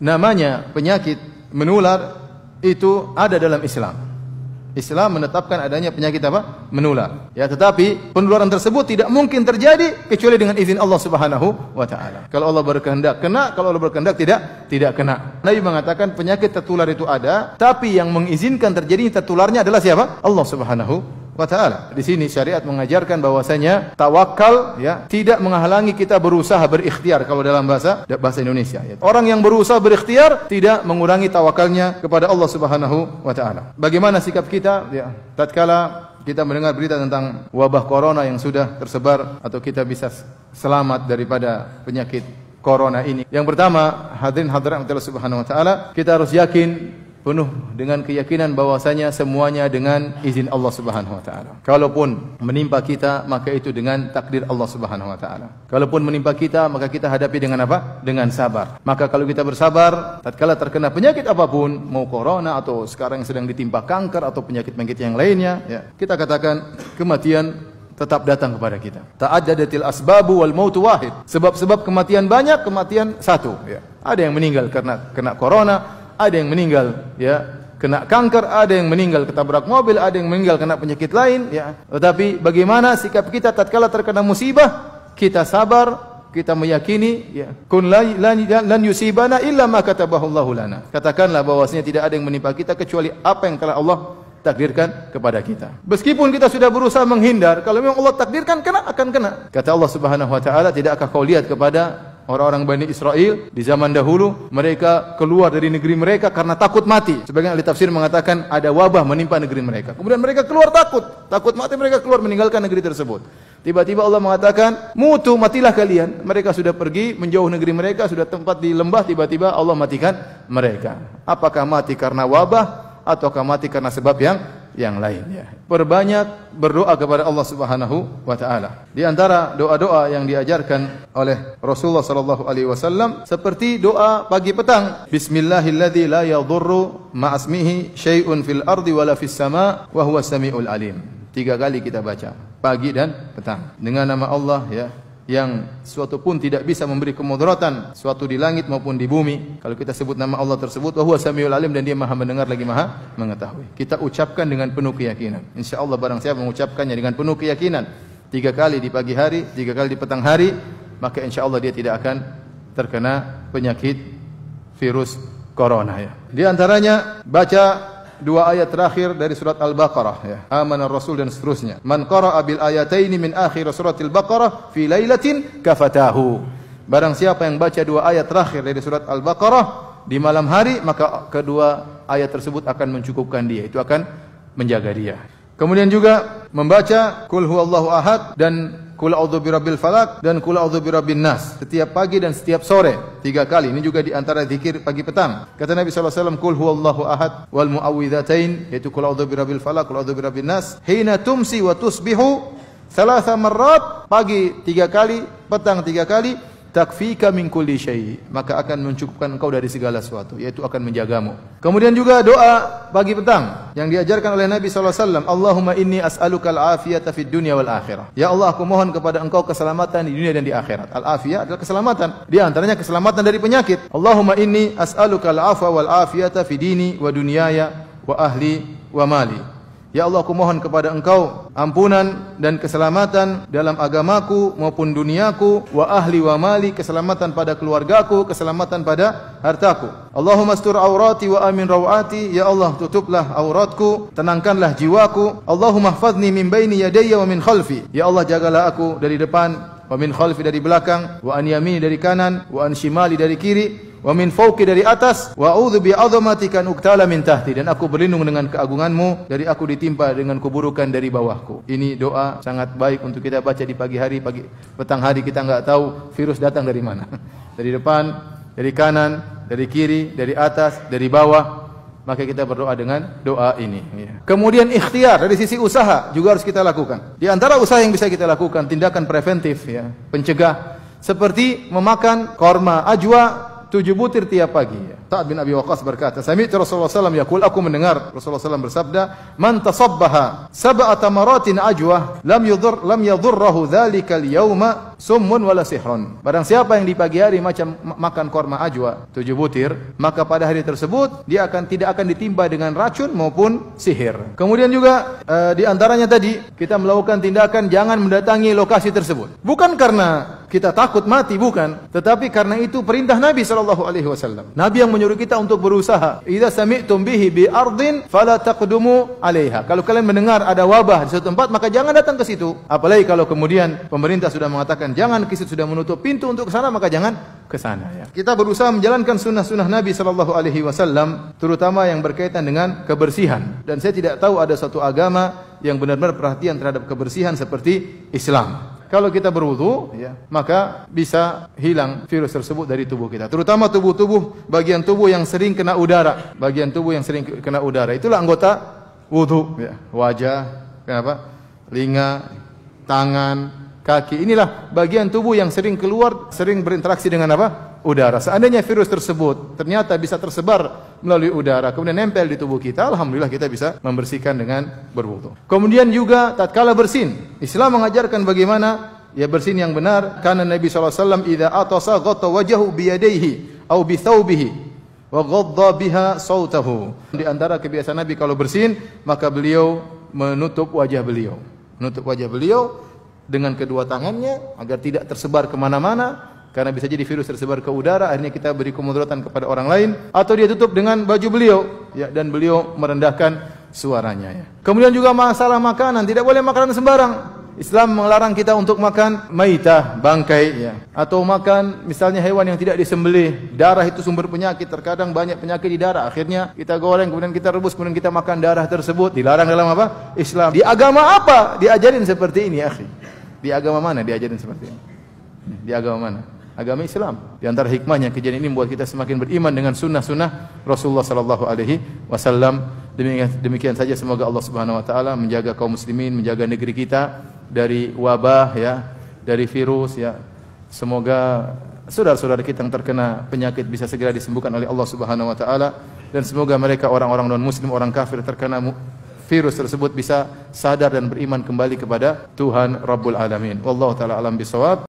namanya penyakit menular itu ada dalam Islam. Islam menetapkan adanya penyakit apa? Menular. Ya, tetapi penularan tersebut tidak mungkin terjadi kecuali dengan izin Allah Subhanahu wa taala. Kalau Allah berkehendak kena, kalau Allah berkehendak tidak kena. Nabi mengatakan penyakit tertular itu ada, tapi yang mengizinkan terjadinya tertularnya adalah siapa? Allah Subhanahu wa taala. Di sini syariat mengajarkan bahwasanya tawakal ya tidak menghalangi kita berusaha berikhtiar kalau dalam bahasa Indonesia ya. Orang yang berusaha berikhtiar tidak mengurangi tawakalnya kepada Allah Subhanahu wa taala. Bagaimana sikap kita ya tatkala kita mendengar berita tentang wabah corona yang sudah tersebar atau kita bisa selamat daripada penyakit corona ini? Yang pertama, hadirin hadirat Allah Subhanahu wa taala, kita harus yakin penuh dengan keyakinan bahwasanya semuanya dengan izin Allah Subhanahu wa taala. Kalaupun menimpa kita, maka itu dengan takdir Allah Subhanahu wa taala. Kalaupun menimpa kita, maka kita hadapi dengan apa? Dengan sabar. Maka kalau kita bersabar tatkala terkena penyakit apapun, mau corona atau sekarang yang sedang ditimpa kanker atau penyakit-penyakit yang lainnya, ya, kita katakan kematian tetap datang kepada kita. Ta'addadatil asbabu wal mautu wahid. Sebab-sebab kematian banyak, kematian satu, ya. Ada yang meninggal karena kena corona, ada yang meninggal ya kena kanker, ada yang meninggal ketabrak mobil, ada yang meninggal kena penyakit lain ya. Tetapi bagaimana sikap kita tatkala terkena musibah? Kita sabar, kita meyakini ya kun lan yusibana illa ma katabahu Allahu lana. Katakanlah bahwasanya tidak ada yang menimpa kita kecuali apa yang telah Allah takdirkan kepada kita. Meskipun kita sudah berusaha menghindar, kalau memang Allah takdirkan kena akan kena. Kata Allah Subhanahu wa taala, tidakkah kau lihat kepada orang-orang Bani Israel di zaman dahulu, mereka keluar dari negeri mereka karena takut mati. Sebagian ahli tafsir mengatakan ada wabah menimpa negeri mereka. Kemudian mereka keluar takut mati, mereka keluar meninggalkan negeri tersebut. Tiba-tiba Allah mengatakan, mutu, matilah kalian. Mereka sudah pergi menjauh negeri mereka, sudah tempat di lembah, tiba-tiba Allah matikan mereka. Apakah mati karena wabah ataukah mati karena sebab yang lain ya. Perbanyak berdoa kepada Allah Subhanahu wa taala. Di antara doa-doa yang diajarkan oleh Rasulullah sallallahu alaihi wasallam seperti doa pagi petang, bismillahilladzi la yadhurru ma'asmihi syai'un fil ardi wala fis sama' wa huwas samiul alim. 3 kali kita baca, pagi dan petang. Dengan nama Allah ya, yang suatu pun tidak bisa memberi kemudaratan suatu di langit maupun di bumi. Kalau kita sebut nama Allah tersebut, wa huwa samiul alim, dan dia Maha mendengar lagi Maha mengetahui. Kita ucapkan dengan penuh keyakinan. Insyaallah barang siapa mengucapkannya dengan penuh keyakinan 3 kali di pagi hari, 3 kali di petang hari, maka insyaallah dia tidak akan terkena penyakit virus corona ya. Di antaranya baca 2 ayat terakhir dari surat Al-Baqarah ya. Amanar Rasul dan seterusnya. Man qara'a bil ayataini min akhir suratil Baqarah fi lailatin kafatahu. Barang siapa yang baca 2 ayat terakhir dari surat Al-Baqarah di malam hari, maka kedua ayat tersebut akan mencukupkan dia. Itu akan menjaga dia. Kemudian juga membaca Qul huwallahu ahad dan Qul a'udzu birabbil falaq dan Qul a'udzu birabbin nas setiap pagi dan setiap sore 3 kali. Ini juga di antara zikir pagi petang. Kata Nabi sallallahu alaihi wasallam, Qul huwallahu ahad wal muawwidzatain, yaitu Qul a'udzu birabbil falaq, Qul a'udzu birabbin nas, hina tumsi wa tusbihu 3 marrat, pagi 3 kali, petang 3 kali, takfika min kulli syai', maka akan mencukupkan engkau dari segala sesuatu, yaitu akan menjagamu. Kemudian juga doa pagi petang yang diajarkan oleh Nabi sallallahu alaihi wasallam, Allahumma inni as'alukal afiyata fid dunya wal akhirah. Ya Allah, aku mohon kepada engkau keselamatan di dunia dan di akhirat. Al-afiyah adalah keselamatan, di antaranya keselamatan dari penyakit. Allahumma inni as'alukal afwa wal afiyata fi dini wa dunyaya wa ahli wa mali. Ya Allah, aku mohon kepada engkau ampunan dan keselamatan dalam agamaku maupun duniaku, wa ahli wa mali, keselamatan pada keluargaku, keselamatan pada hartaku. Allahumma astur aurati wa amin rawati, ya Allah, tutuplah auratku, tenangkanlah jiwaku. Allahumma hfazni min baini yadayya wa min khalfi, ya Allah, jagalah aku dari depan, wa min khalfi dari belakang, wa an yamini dari kanan, wa an shimali dari kiri, wa min fawqi dari atas, wa a'udzu bi 'azamatika an uqtala min tahti, dan aku berlindung dengan keagunganmu dari aku ditimpa dengan keburukan dari bawahku. Ini doa sangat baik untuk kita baca di pagi hari, pagi petang hari. Kita enggak tahu virus datang dari mana. Dari depan, dari kanan, dari kiri, dari atas, dari bawah. Maka kita berdoa dengan doa ini ya. Kemudian ikhtiar dari sisi usaha juga harus kita lakukan. Di antara usaha yang bisa kita lakukan, tindakan preventif ya, pencegah, seperti memakan korma ajwa 7 butir tiap pagi. Sa'ad bin Abi Waqqas berkata, sami'tu Rasulullah SAW yaqul, aku mendengar Rasulullah SAW bersabda, man tasabbaha sab'a tamaratin ajwah lam yadhurruhu dzalikal yauma summun wala sihrun. Barang siapa yang di pagi hari macam makan korma ajwa 7 butir, maka pada hari tersebut dia tidak akan ditimpa dengan racun maupun sihir. Kemudian juga di antaranya tadi kita melakukan tindakan jangan mendatangi lokasi tersebut. Bukan karena kita takut mati, bukan, tetapi karena itu perintah Nabi sallallahu alaihi wasallam. Nabi yang menyuruh kita untuk berusaha. Idza sami'tum bihi bi ardin fala taqdumu 'alaiha. Kalau kalian mendengar ada wabah di suatu tempat, maka jangan datang ke situ. Apalagi kalau kemudian pemerintah sudah mengatakan jangan ke situ, sudah menutup pintu untuk ke sana, maka jangan ke sana ya. Kita berusaha menjalankan sunnah-sunnah Nabi sallallahu alaihi wasallam, terutama yang berkaitan dengan kebersihan. Dan saya tidak tahu ada satu agama yang benar-benar perhatian terhadap kebersihan seperti Islam. Kalau kita berwudu, ya, maka bisa hilang virus tersebut dari tubuh kita. Terutama bagian tubuh yang sering kena udara. Bagian tubuh yang sering kena udara. Itulah anggota wudu. Ya. Wajah, kenapa? Telinga, tangan, kaki. Inilah bagian tubuh yang sering keluar, sering berinteraksi dengan apa? Udara. Seandainya virus tersebut ternyata bisa tersebar melalui udara, kemudian nempel di tubuh kita, alhamdulillah kita bisa membersihkan dengan berwudu. Kemudian juga tatkala bersin, Islam mengajarkan bagaimana ya bersin yang benar. Karena Nabi SAW idza atasa ghatta wajhahu bi yadayhi aw bi thawbihi wa ghadda biha sautahu. Di antara kebiasaan Nabi kalau bersin, maka beliau menutup wajah beliau. Menutup wajah beliau dengan kedua tangannya agar tidak tersebar kemana-mana. Karena bisa jadi virus tersebar ke udara, akhirnya kita beri kemudaratan kepada orang lain, atau dia tutup dengan baju beliau, ya, dan beliau merendahkan suaranya. Ya. Kemudian juga masalah makanan, tidak boleh makanan sembarang. Islam melarang kita untuk makan maitah, bangkai, ya, atau makan misalnya hewan yang tidak disembelih. Darah itu sumber penyakit, terkadang banyak penyakit di darah. Akhirnya kita goreng, kemudian kita rebus, kemudian kita makan darah tersebut. Dilarang dalam apa? Islam. Di agama apa diajarin seperti ini, akhi? Di agama mana diajarin seperti ini? Di agama mana? Agama Islam. Di antara hikmahnya kejadian ini membuat kita semakin beriman dengan sunnah-sunnah Rasulullah sallallahu alaihi wasallam. Demikian saja, semoga Allah Subhanahu wa taala menjaga kaum muslimin, menjaga negeri kita dari wabah, ya, dari virus, ya. Semoga saudara-saudara kita yang terkena penyakit bisa segera disembuhkan oleh Allah Subhanahu wa taala, dan semoga mereka orang-orang non muslim, orang kafir terkena virus tersebut bisa sadar dan beriman kembali kepada Tuhan Rabbul Alamin. Wallahu taala alam bisawab.